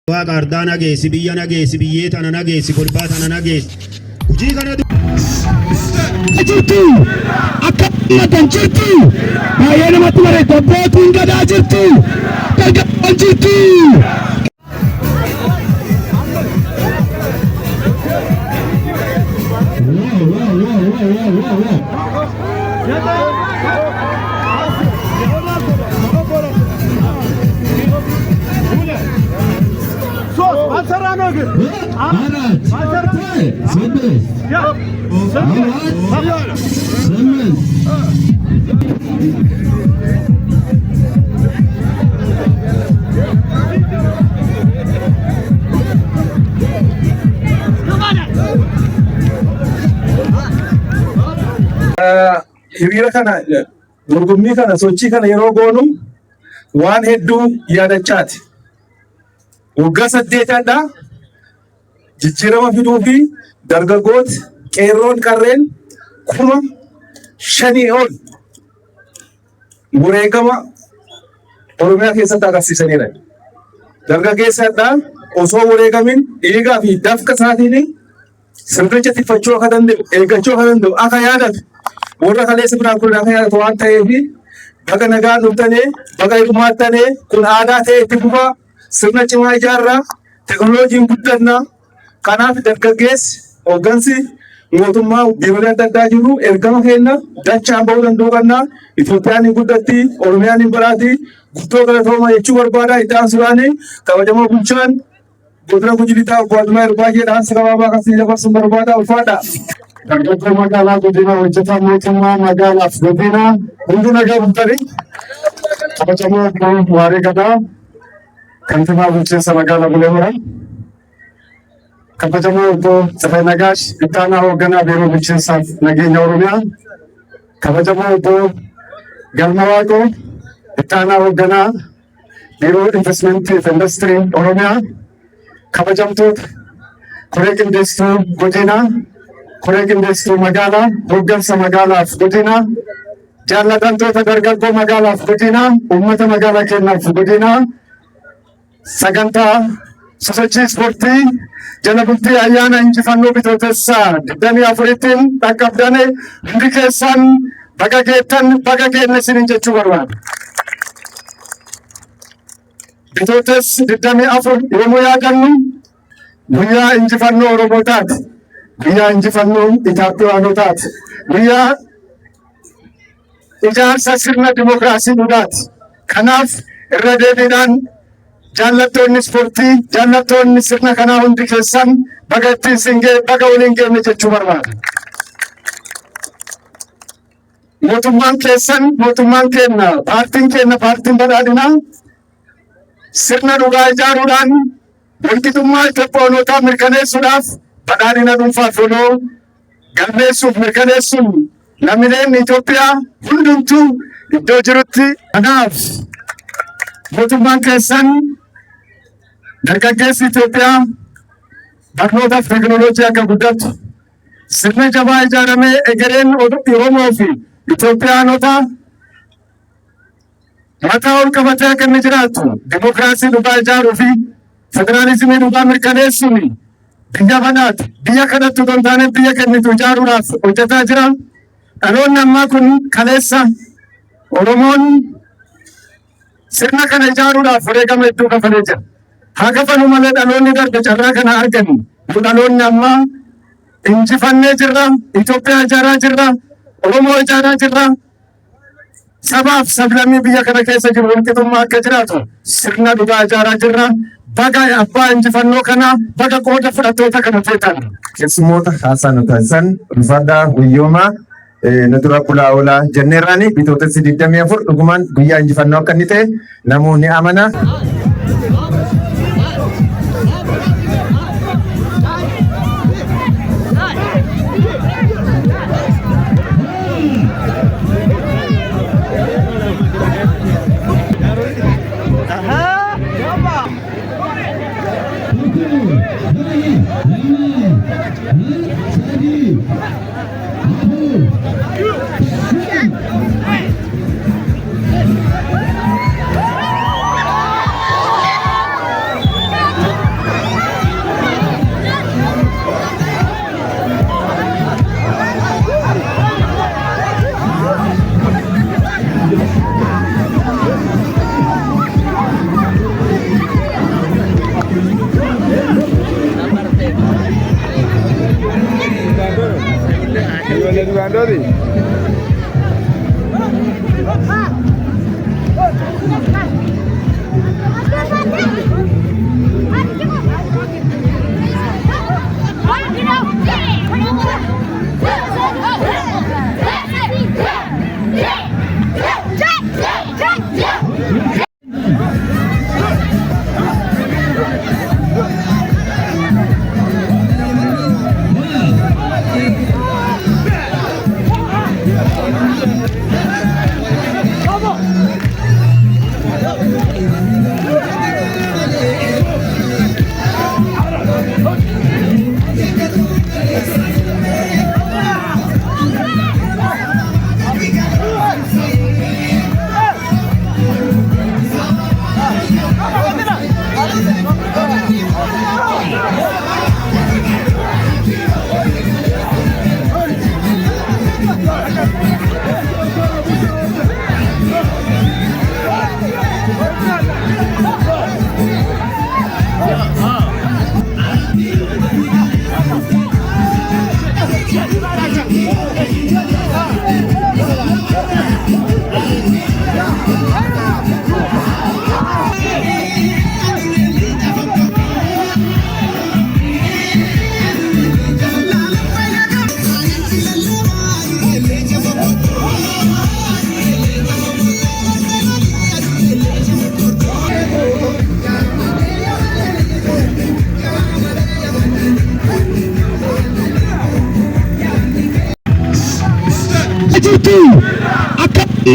Waaqa ardaa nageessi biyya nageessi biyyee tana nageessi golbaa tana nageessi hojii kana jirtu akka matan jirtu baay'ee namatti bareeda abbootiin gadaa jirtu dargaggoon jirtu. Hiriira kana dorgommii kana sochii kana yeroo goonu waan hedduu yaadachaati. Waggaa 8dha jijjiirama fiduu fi dargaggoota qeerroon qarreen 5,000 ol wareegama Oromiyaa keessatti agarsiisaniira. Dargaggeessadha osoo wareegamin dhiigaa fi dafqa isaatiin sirnicha tifachuu akka danda'u eeggachuu akka danda'u akka yaadatu warra kaleessa biraan kun akka yaadatu waan ta'eef baga nagaan dhuftanii baga hirmaattanii kun aadaa ta'e itti fufaa sirna cimaa ijaarraa teknooloojiin guddannaa kanaaf dargaggeessi hooggansi mootummaa biiroolee adda addaa jiru ergama kenna dachaan bahuu danda'u kannaa Itoophiyaan hin guddatti Oromiyaan hin baraati guddoo galatooma jechuu barbaada itti aansuudhaan kabajamoo bulchaan godina Gujii Lixaa obbo Adumaa Baay'eedhaan gabaabaa akkasii dabarsuun barbaada ulfaadha. Dargaggoo magaalaa godina hojjetaa mootummaa magaalaaf godina hundi nagaa bultanii kabajamoo obbo Waaree Gadaa kantiibaa bulchiinsa magaalaa Bulee Horaa kabajamoo obbo Tsafay Nagaash itti aanaa hoogganaa biiroo bulchiinsaaf nageenya Oromiyaa kabajamoo obbo Galma Waaqoo itti aanaa hoogganaa biiroo investimentii fi industirii Oromiyaa kabajamtoota koree qindeessituu godinaa koree qindeessituu magaalaa hooggansa magaalaaf godinaa jaallatamtoota dargaggoo magaalaaf godinaa uummata magaalaa keenyaaf godinaa sagantaa sosochii ispoortii jala bultii ayyaana injifannoo bitootessaa 24tiin dhaqqabdanii hundi keessan baga geettan baga geenne isiniin jechuu barbaada. Bitootes 24 yommuu yaadannu guyyaa injifannoo Oromootaati. Guyyaa injifannoo Itoophiyaanotaati. Guyyaa ijaarsa sirna dimokiraasii dhugaati. Kanaaf irra deebiidhaan jaallattoonni ispoortii jaallattoonni sirna kanaa hundi keessan baga ittiin singee baga waliin geenne jechuu barbaada. Mootummaan keessan mootummaan keenya paartiin badhaadhinaa sirna dhugaa ijaaruudhaan walqixxummaa Itoophiyaanotaa mirkaneessuudhaaf badhaadhina dhuunfaaf oloo galmeessuuf mirkaneessuun lammiileen Itoophiyaa hundumtuu iddoo jirutti kanaaf mootummaan keessan dargaggeessi Itoophiyaa barnootaaf teknooloojii akka guddatu sirna jabaa ijaaramee egereen Oromoo fi Itoophiyaanotaa mataa ol qabatee akka inni jiraatu dimokiraasii dhugaa ijaaruu fi federaalizimii dhugaa mirkaneessuun biyya banaati. Biyya kanatti otoo hin taane biyya kennitu ijaaruudhaaf hojjetaa jira. Dhaloonni ammaa kun kaleessa Oromoon sirna kana ijaaruudhaaf wareegama hedduu kafalee jira. Haa kafalu malee dhaloonni darbe carraa kana argani. Dhaloonni ammaa injifannee jirra. Itoophiyaa ijaaraa jirra. Oromoo ijaaraa jirra. Sabaaf sablammii biyya kana keessa jiru walqixxummaa akka jiraatu sirna dhugaa ijaaraa jirra. Baga abbaa injifannoo kana baga qooda fudhattoota kana feetan. Keessummoota haasaa nu taasisan ulfaadhaa guyyoomaa nu dura bulaa oolaa jenneerraani bitootessi 24 dhugumaan guyyaa injifannoo akka inni ta'e namoonni amana.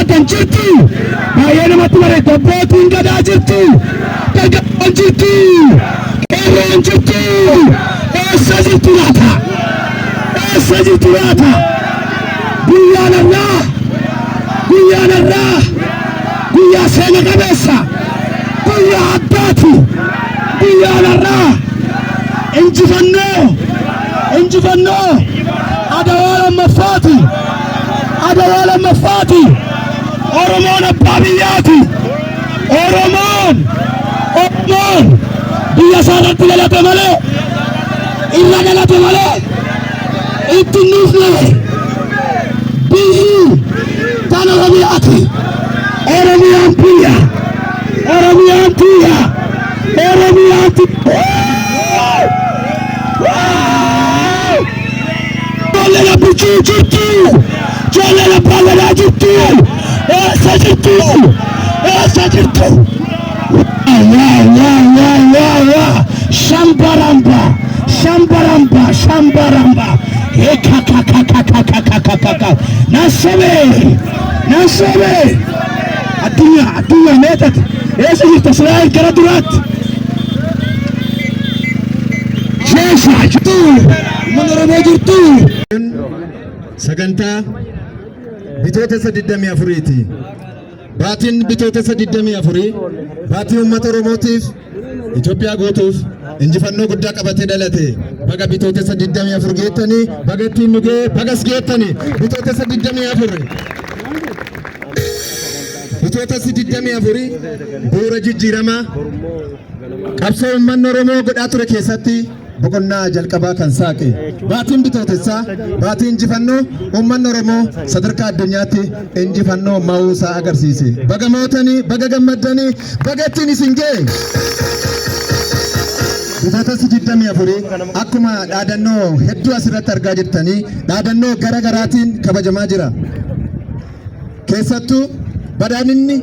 Akkam jirtu baay'ee namatti bareedu abbootiin gadaa jirtu dargaggoon jirtu qeerroon jirtu eessa jirtu laata guyyaan irraa guyyaa seena qabeessa guyyaa addaati guyyaan irraa injifannoo adawaa lamaffaati Oromoon abbaa biyyaati Oromoon biyya isaarratti dhalate malee irra dhalate malee itti nuufne biyyi tan Oromiyaati Oromiyaan biyya Jolle bichuu jirtu jolle bal'aa jirtu eessa jirtu Shambaramba nasabe addunyaa meetat eessa jirtu Israa'el gara duraatti keessa jirtu mana Oromoo jirtu sagantaa bitootessa 24ti. Baatiin bitootessa 24 baatii uummata Oromootiif Itoophiyaa guutuuf injifannoo guddaa qabatee dhalate. Baga bitootessa 24 geettanii baga ittiin nu ga'e bagas geettanii bitootessa 24 bitootessa 24 bu'uura jijjiiramaa qabsoo uummanni Oromoo godhaa ture keessatti boqonnaa jalqabaa kan saaqe baatiin bitootessaa baatii injifannoo uummanni Oromoo sadarkaa addunyaatti injifannoo ma'uusaa agarsiise. Baga mootanii baga gammaddanii baga ittiin isin ga'e. Bitootessa 24 akkuma dhaadannoo hedduu asirratti argaa jirtanii dhaadannoo gara garaatiin kabajamaa jira. Keessattuu badhaadhinni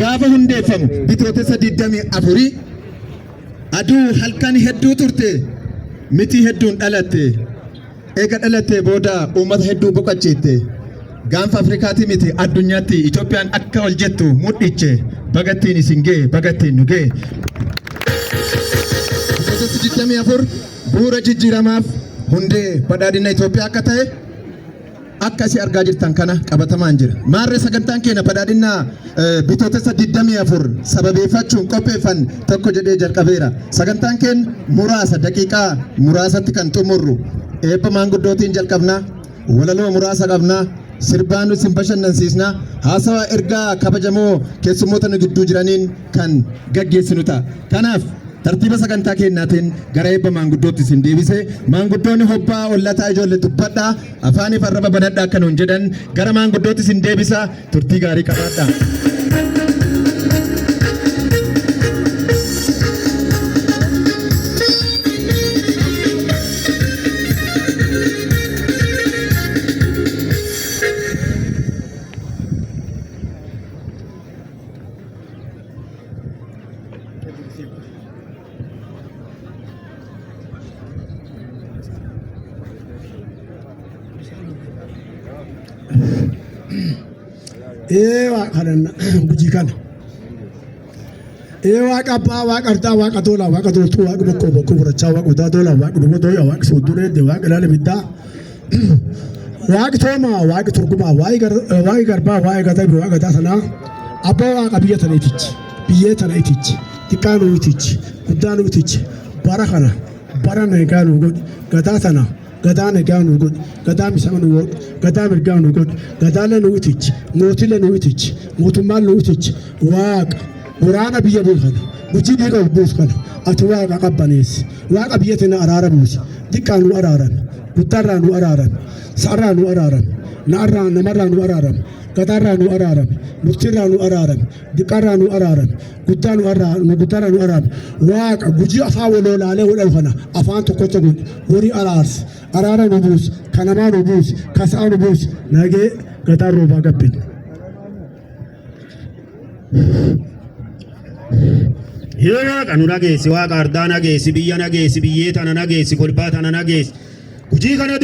gaafa hundeeffamu bitootessa 24 aduu halkan hedduu turte miti hedduun dhalatte eega dhalatte booda uummata hedduu boqochiitte gaanfa Afrikaati miti addunyaatti Itoophiyaan akka ol jettu mudhiche bagattiin isin ga'e bagattiin nu ga'e. Bitootessa 24 bu'uura jijjiiramaaf hundee badhaadhina Itoophiyaa akka ta'e akkasi argaa jirtan kana qabatamaan jira. Maarree sagantaan keenya badhaadhina bitootessa 24 sababeeffachuun qopheeffan tokko jedhee jalqabeera. Sagantaan keenya muraasa daqiiqaa muraasatti kan xumurru eebba maanguddootiin jalqabna walaloo muraasa qabna sirbaan isin bashannansiisna haasawaa ergaa kabajamoo keessummoota nu gidduu jiraniin kan gaggeessinu ta'a. Kanaaf tartiiba sagantaa kennaatiin gara eebba maanguddootti isin deebise maanguddoonni hobbaa ollataa ijoollee dubbadhaa afaanii farraba banadhaa akka nuun jedhan gara maanguddootti isin deebisa turtii gaarii qabaadhaa. Waaqa gujii kana waaqa abbaa waaqa ardaa waaqa tola waaqa toltuu waaqa bokkoo bokkoo furachaa waaqa utaa tola waaqa dhuma tooya waaqa sooddureedde waaqa ilaala biddaa waaqi toomaa waaqi turgumaa waaqi garbaa waaqi gataa waaqa gataa sanaa abbaa waaqa biyya tanaitichi biyyee tanaitichi xiqqaa nuutichi guddaa nuutichi bara kana bara nagaa nu godhi gataa sana gadaa nagaa nu godhi gadaa misama nu godhi gadaa mirgaa nu godhi gadaa la nuutichi mootii la nuutichi mootummaan nuutichi waaqa waraana biyya buufana gujii dhiiga buuf kana ati waaqa qabbaneessi waaqa biyya tana araara buusi xiqqaa nu araaran guddaarraa nu araaran sa'arraa nu araaran namarraa nu araaran gadaarraa nu araaran murtiirraa nu araaran diqqaarraa nu araaran guddaarraa nu araaran waaqa gujii afaan waloolaalee wal kana afaan tokkocha godhi horii araarsi araara nu buusi kanamaa nu buusi kasaa nu buusi nagee gadaa roobaa gabbin. Yoo waaqa nu nageessi waaqa ardaa nageessi biyya nageessi biyyee tana nageessi kolbaa tana nageessi gujii kana